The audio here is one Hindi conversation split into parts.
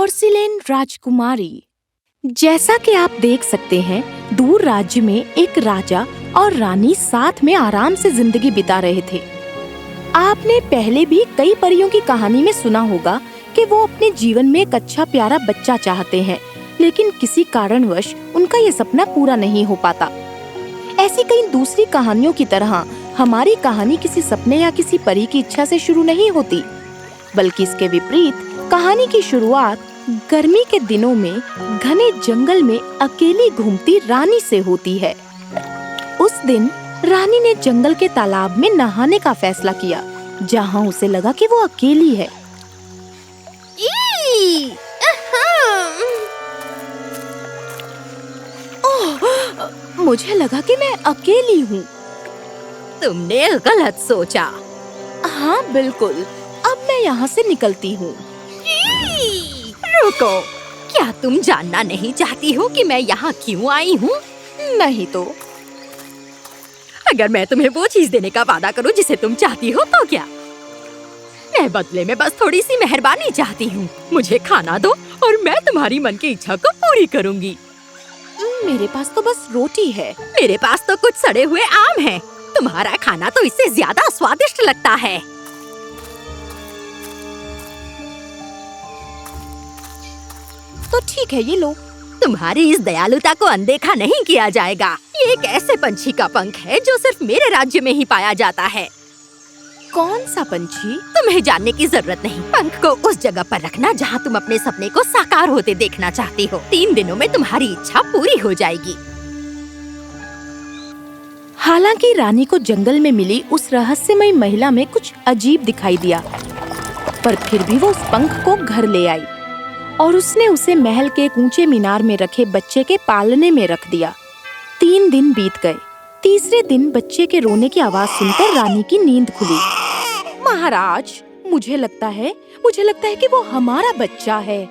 पोर्सिलेन राजकुमारी। जैसा कि आप देख सकते हैं, दूर राज्य में एक राजा और रानी साथ में आराम से जिंदगी बिता रहे थे। आपने पहले भी कई परियों की कहानी में सुना होगा कि वो अपने जीवन में एक अच्छा प्यारा बच्चा चाहते हैं, लेकिन किसी कारणवश उनका ये सपना पूरा नहीं हो पाता। ऐसी कई दूसरी कहानियों की तरह हमारी कहानी किसी सपने या किसी परी की इच्छा से शुरू नहीं होती, बल्कि इसके विपरीत कहानी की शुरुआत गर्मी के दिनों में घने जंगल में अकेली घूमती रानी से होती है। उस दिन रानी ने जंगल के तालाब में नहाने का फैसला किया, जहां उसे लगा कि वो अकेली है। ओह, मुझे लगा कि मैं अकेली हूँ। तुमने गलत सोचा। हाँ बिल्कुल, अब मैं यहाँ से निकलती हूँ। रुको, क्या तुम जानना नहीं चाहती हो कि मैं यहाँ क्यों आई हूँ? नहीं तो? अगर मैं तुम्हें वो चीज देने का वादा करूँ जिसे तुम चाहती हो तो क्या? मैं बदले में बस थोड़ी सी मेहरबानी चाहती हूँ। मुझे खाना दो और मैं तुम्हारी मन की इच्छा को पूरी करूँगी। मेरे पास तो बस रोटी है। मेरे पास तो कुछ सड़े हुए आम हैं। तुम्हारा खाना तो इससे ज्यादा स्वादिष्ट लगता है। तो ठीक है, ये लो। तुम्हारी इस दयालुता को अनदेखा नहीं किया जाएगा। ये एक ऐसे पंछी का पंख है जो सिर्फ मेरे राज्य में ही पाया जाता है। कौन सा पंछी? तुम्हें जानने की जरूरत नहीं। पंख को उस जगह पर रखना जहाँ तुम अपने सपने को साकार होते देखना चाहती हो। 3 दिनों में तुम्हारी इच्छा पूरी हो जाएगी। हालांकि रानी को जंगल में मिली उस रहस्यमयी महिला में कुछ अजीब दिखाई दिया, पर फिर भी वो उस पंख को घर ले आई और उसने उसे महल के एक ऊंचे मीनार में रखे बच्चे के पालने में रख दिया। 3 दिन बीत गए। तीसरे दिन बच्चे के रोने की आवाज सुनकर रानी की नींद खुली। महाराज, मुझे लगता है कि वो हमारा बच्चा है।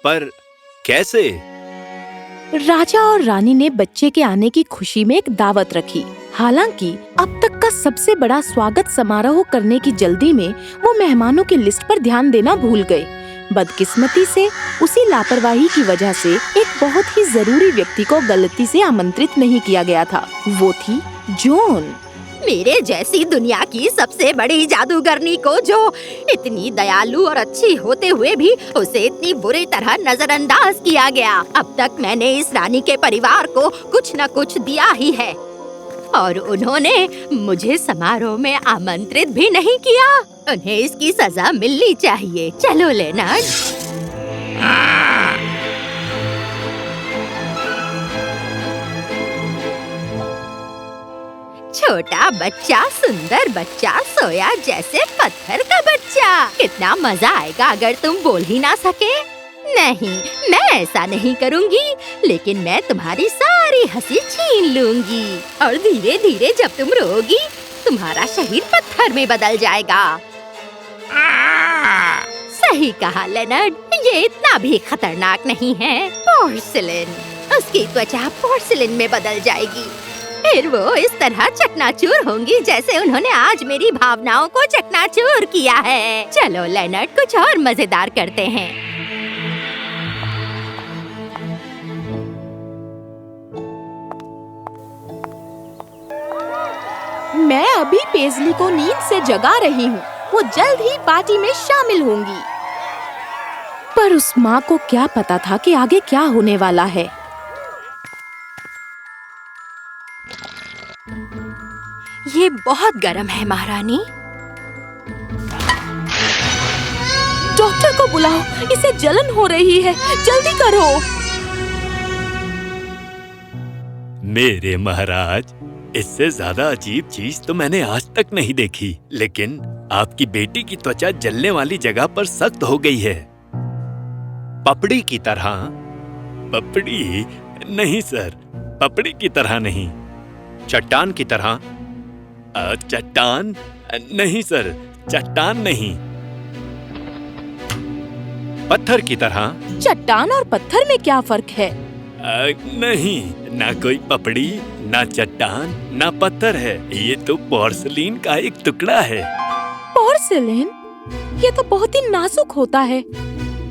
पर कैसे? राजा और रानी ने बच्चे के आने की खुशी में एक दावत रखी। हालांकि अब तक का सबसे बड़ा स्वागत समारोह करने की जल्दी में वो मेहमानों की लिस्ट पर ध्यान देना भूल गए। बदकिस्मती से उसी लापरवाही की वजह से एक बहुत ही जरूरी व्यक्ति को गलती से आमंत्रित नहीं किया गया था। वो थी जून। मेरे जैसी दुनिया की सबसे बड़ी जादूगरनी को जो इतनी दयालु और अच्छी होते हुए भी उसे इतनी बुरी तरह नजरअंदाज किया गया। अब तक मैंने इस रानी के परिवार को कुछ न कुछ दिया ही है और उन्होंने मुझे समारोह में आमंत्रित भी नहीं किया। उन्हें इसकी सजा मिलनी चाहिए। चलो लेनर्ड। छोटा बच्चा, सुंदर बच्चा, सोया जैसे पत्थर का बच्चा। कितना मजा आएगा अगर तुम बोल ही ना सके। नहीं, मैं ऐसा नहीं करूँगी, लेकिन मैं तुम्हारी सारी हंसी छीन लूंगी और धीरे धीरे जब तुम रोओगी तुम्हारा शरीर पत्थर में बदल जाएगा। सही कहा लेनर्ड, ये इतना भी खतरनाक नहीं है। पोर्सिलेन, उसकी त्वचा पोर्सिलेन में बदल जाएगी। फिर वो इस तरह चकनाचूर होंगी जैसे उन्होंने आज मेरी भावनाओं को चकनाचूर किया है। चलो लेनर्ड, कुछ और मजेदार करते हैं। मैं अभी पेज़ली को नींद से जगा रही हूँ। वो जल्द ही पार्टी में शामिल होंगी। पर उस माँ को क्या पता था कि आगे क्या होने वाला है। ये बहुत गर्म है महारानी। डॉक्टर को बुलाओ, इसे जलन हो रही है। जल्दी करो। मेरे महाराज, इससे ज्यादा अजीब चीज तो मैंने आज तक नहीं देखी। लेकिन आपकी बेटी की त्वचा जलने वाली जगह पर सख्त हो गई है। पपड़ी की तरह। पपड़ी नहीं सर, पपड़ी की तरह नहीं। चट्टान की तरह। चट्टान नहीं सर, चट्टान नहीं। पत्थर की तरह। चट्टान और पत्थर में क्या फर्क है? नहीं, ना कोई पपड़ी, ना चट्टान, ना पत्थर है। ये तो पोर्सिलेन का एक टुकड़ा है। पोर्सिलेन? ये तो बहुत ही नाजुक होता है।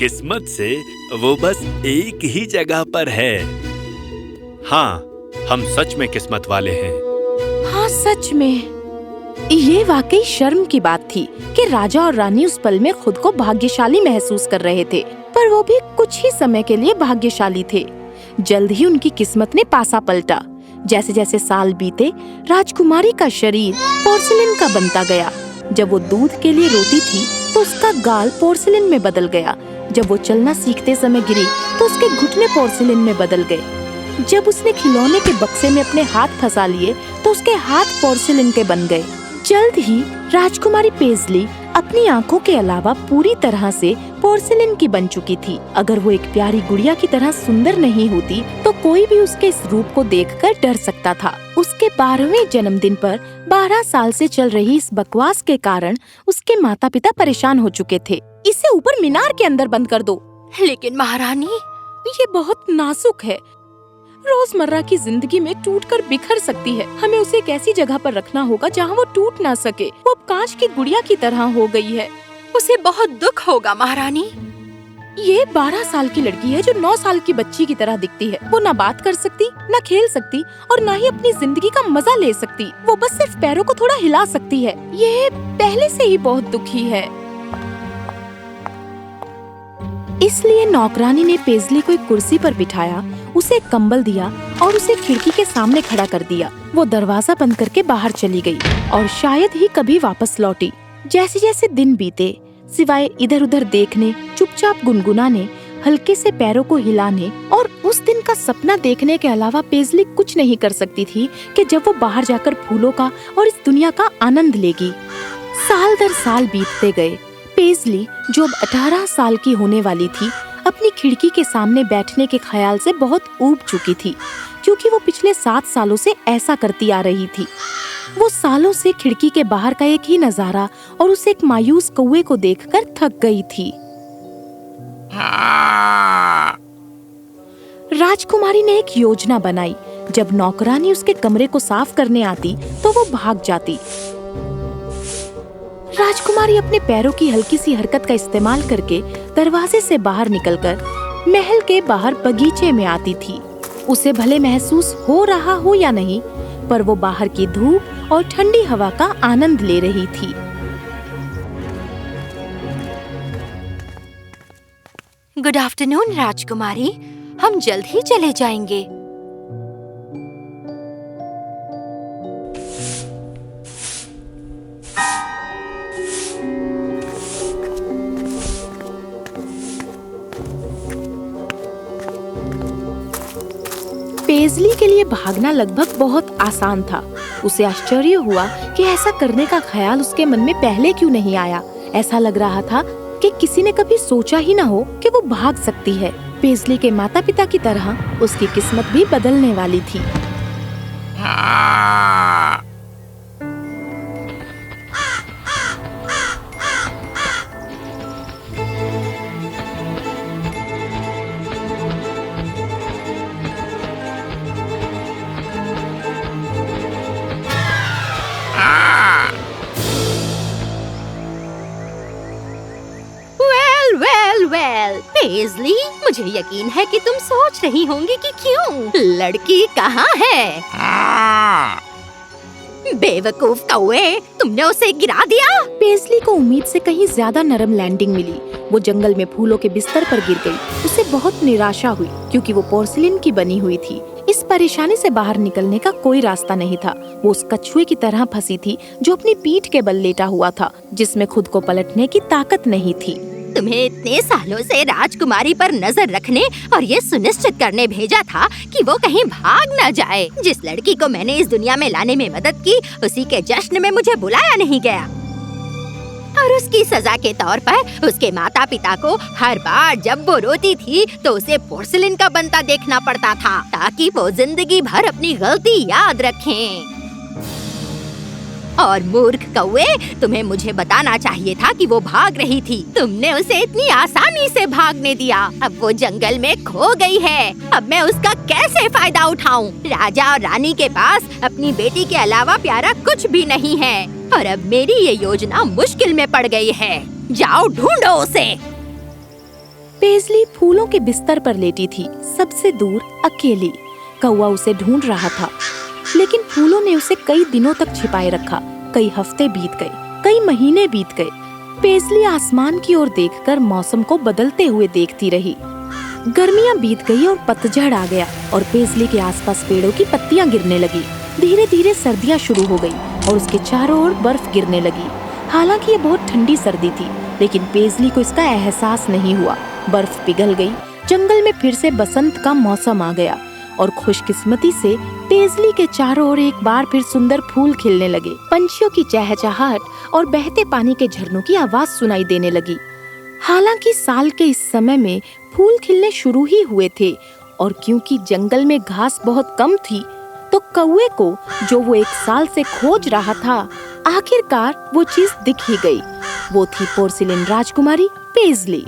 किस्मत से वो बस एक ही जगह पर है। हाँ, हम सच में किस्मत वाले हैं। हाँ, सच में। ये वाकई शर्म की बात थी कि राजा और रानी उस पल में खुद को भाग्यशाली महसूस कर रहे थे, पर वो भी कुछ ही समय के लिए भाग्यशाली थे। जल्द ही उनकी किस्मत ने पासा पलटा। जैसे जैसे साल बीते, राजकुमारी का शरीर पोर्सिलेन का बनता गया। जब वो दूध के लिए रोती थी तो उसका गाल पोर्सिलेन में बदल गया। जब वो चलना सीखते समय गिरी तो उसके घुटने पोर्सिलेन में बदल गए। जब उसने खिलौने के बक्से में अपने हाथ फंसा लिए तो उसके हाथ पोर्सिलेन के बन गए। जल्द ही राजकुमारी पेज़ली अपनी आंखों के अलावा पूरी तरह से पोर्सिलेन की बन चुकी थी। अगर वो एक प्यारी गुड़िया की तरह सुंदर नहीं होती तो कोई भी उसके इस रूप को देखकर डर सकता था। उसके 12वें जन्मदिन पर 12 साल से चल रही इस बकवास के कारण उसके माता पिता परेशान हो चुके थे। इसे ऊपर मीनार के अंदर बंद कर दो। लेकिन महारानी, ये बहुत नाजुक है, रोजमर्रा की जिंदगी में टूटकर बिखर सकती है। हमें उसे एक ऐसी जगह पर रखना होगा जहाँ वो टूट ना सके। वो अब कांच की गुड़िया की तरह हो गई है। उसे बहुत दुख होगा महारानी। ये 12 साल की लड़की है जो 9 साल की बच्ची की तरह दिखती है। वो ना बात कर सकती, ना खेल सकती और ना ही अपनी जिंदगी का मजा ले सकती। वो बस सिर्फ पैरों को थोड़ा हिला सकती है। ये पहले से ही बहुत दुखी है। इसलिए नौकरानी ने पेज़ली को एक कुर्सी पर बिठाया, उसे एक कंबल दिया और उसे खिड़की के सामने खड़ा कर दिया। वो दरवाजा बंद करके बाहर चली गई और शायद ही कभी वापस लौटी। जैसे जैसे दिन बीते, सिवाय इधर उधर देखने, चुपचाप गुनगुनाने, हल्के से पैरों को हिलाने और उस दिन का सपना देखने के अलावा पेज़ली कुछ नहीं कर सकती थी कि जब वो बाहर जाकर फूलों का और इस दुनिया का आनंद लेगी। साल दर साल बीतते गए। पेज़ली जो अब 18 साल की होने वाली थी, अपनी खिड़की के सामने बैठने के ख्याल से बहुत ऊब चुकी थी, क्योंकि वो पिछले 7 सालों से ऐसा करती आ रही थी। वो सालों से खिड़की के बाहर का एक ही नजारा और उस एक मायूस कौवे को देखकर थक गई थी। राजकुमारी ने एक योजना बनाई। जब नौकरानी उसके कमरे को साफ करने आती तो वो भाग जाती। राजकुमारी अपने पैरों की हल्की सी हरकत का इस्तेमाल करके दरवाजे से बाहर निकलकर महल के बाहर बगीचे में आती थी। उसे भले महसूस हो रहा हो या नहीं, पर वो बाहर की धूप और ठंडी हवा का आनंद ले रही थी। गुड आफ्टरनून राजकुमारी, हम जल्द ही चले जाएंगे। पेज़ली के लिए भागना लगभग बहुत आसान था। उसे आश्चर्य हुआ कि ऐसा करने का ख्याल उसके मन में पहले क्यों नहीं आया। ऐसा लग रहा था कि किसी ने कभी सोचा ही न हो कि वो भाग सकती है। पेज़ली के माता पिता की तरह उसकी किस्मत भी बदलने वाली थी। वेल, पेज़ली, मुझे यकीन है कि तुम सोच रही होंगी कि क्यों लड़की कहाँ है। बेवकूफ कौवे, तुमने उसे गिरा दिया। पेज़ली को उम्मीद से कहीं ज्यादा नरम लैंडिंग मिली। वो जंगल में फूलों के बिस्तर पर गिर गई। उसे बहुत निराशा हुई क्योंकि वो पोर्सिलेन की बनी हुई थी। इस परेशानी से बाहर निकलने का कोई रास्ता नहीं था। वो उस कछुए की तरह फंसी थी जो अपनी पीठ के बल लेटा हुआ था, जिसमें खुद को पलटने की ताकत नहीं थी। तुम्हें इतने सालों से राजकुमारी पर नजर रखने और ये सुनिश्चित करने भेजा था कि वो कहीं भाग न जाए। जिस लड़की को मैंने इस दुनिया में लाने में मदद की, उसी के जश्न में मुझे बुलाया नहीं गया। और उसकी सजा के तौर पर उसके माता पिता को हर बार जब वो रोती थी तो उसे पोर्सिलेन का बनता देखना पड़ता था, ताकि वो जिंदगी भर अपनी गलती याद रखें। और मूर्ख कौवे, तुम्हें मुझे बताना चाहिए था कि वो भाग रही थी। तुमने उसे इतनी आसानी से भागने दिया। अब वो जंगल में खो गई है। अब मैं उसका कैसे फायदा उठाऊं? राजा और रानी के पास अपनी बेटी के अलावा प्यारा कुछ भी नहीं है और अब मेरी ये योजना मुश्किल में पड़ गई है। जाओ ढूंढो उसे। पेजली फूलों के बिस्तर पर लेटी थी, सबसे दूर अकेली। कौवा उसे ढूंढ रहा था, लेकिन फूलों ने उसे कई दिनों तक छिपाए रखा। कई हफ्ते बीत गए, कई महीने बीत गए। पेजली आसमान की ओर देखकर मौसम को बदलते हुए देखती रही। गर्मियां बीत गई और पतझड़ आ गया और पेजली के आसपास पेड़ों की पत्तियां गिरने लगी। धीरे धीरे सर्दियां शुरू हो गई और उसके चारों ओर बर्फ गिरने लगी। हालांकि ये बहुत ठंडी सर्दी थी, लेकिन पेजली को इसका एहसास नहीं हुआ। बर्फ पिघल गई, जंगल में फिर से बसंत का मौसम आ गया और खुशकिस्मती से पेजली के चारों ओर एक बार फिर सुंदर फूल खिलने लगे। पंछियों की चहचहाहट और बहते पानी के झरनों की आवाज सुनाई देने लगी। हालांकि साल के इस समय में फूल खिलने शुरू ही हुए थे और क्योंकि जंगल में घास बहुत कम थी, तो कौवे को जो वो 1 साल से खोज रहा था, आखिरकार वो चीज दिख ही गई। वो थी पोर्सिलेन राजकुमारी पेजली।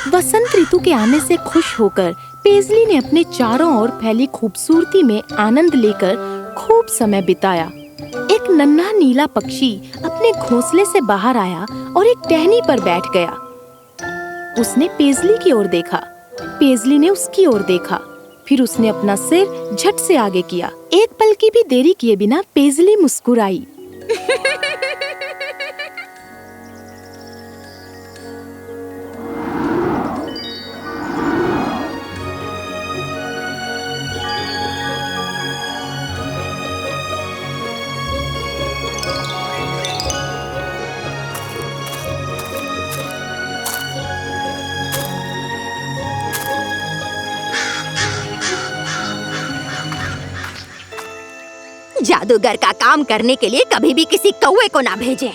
वसंत ऋतु के आने से खुश होकर पेजली ने अपने चारों ओर फैली खूबसूरती में आनंद लेकर खूब समय बिताया। एक नन्हा नीला पक्षी अपने घोंसले से बाहर आया और एक टहनी पर बैठ गया। उसने पेजली की ओर देखा, पेजली ने उसकी ओर देखा, फिर उसने अपना सिर झट से आगे किया। एक पल की भी देरी किए बिना पेजली मुस्कुराई। जादूगर का काम करने के लिए कभी भी किसी कौवे को ना भेजें।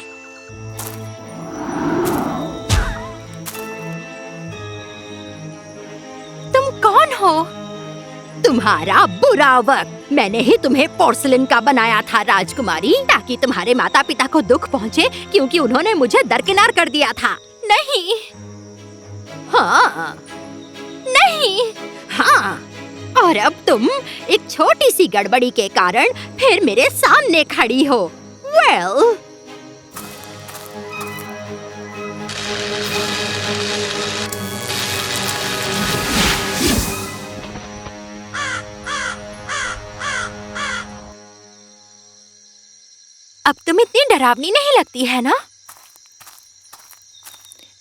तुम कौन हो? तुम्हारा बुरा वक्त। मैंने ही तुम्हें पोर्सिलेन का बनाया था राजकुमारी, ताकि तुम्हारे माता पिता को दुख पहुंचे, क्योंकि उन्होंने मुझे दरकिनार कर दिया था। नहीं, हाँ, नहीं, हाँ। और अब तुम एक छोटी सी गड़बड़ी के कारण फिर मेरे सामने खड़ी हो। वेल, अब तुम इतनी डरावनी नहीं लगती है ना?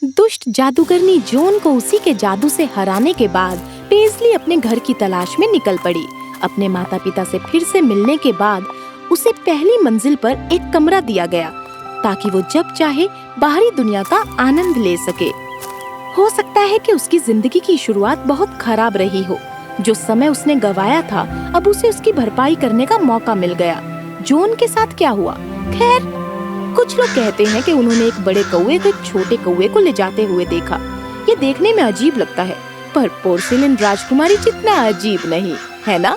दुष्ट जादूगरनी जोन को उसी के जादू से हराने के बाद पेजली अपने घर की तलाश में निकल पड़ी। अपने माता पिता से फिर से मिलने के बाद उसे पहली मंजिल पर एक कमरा दिया गया, ताकि वो जब चाहे बाहरी दुनिया का आनंद ले सके। हो सकता है कि उसकी जिंदगी की शुरुआत बहुत खराब रही हो। जो समय उसने गंवाया था, अब उसे उसकी भरपाई करने का मौका मिल गया। जोन के साथ क्या हुआ? खैर, कुछ लोग कहते हैं कि उन्होंने एक बड़े कौवे को एक छोटे कौवे को ले जाते हुए देखा। ये देखने में अजीब लगता है, पर पोर्सिलेन राजकुमारी जितना अजीब नहीं, है ना?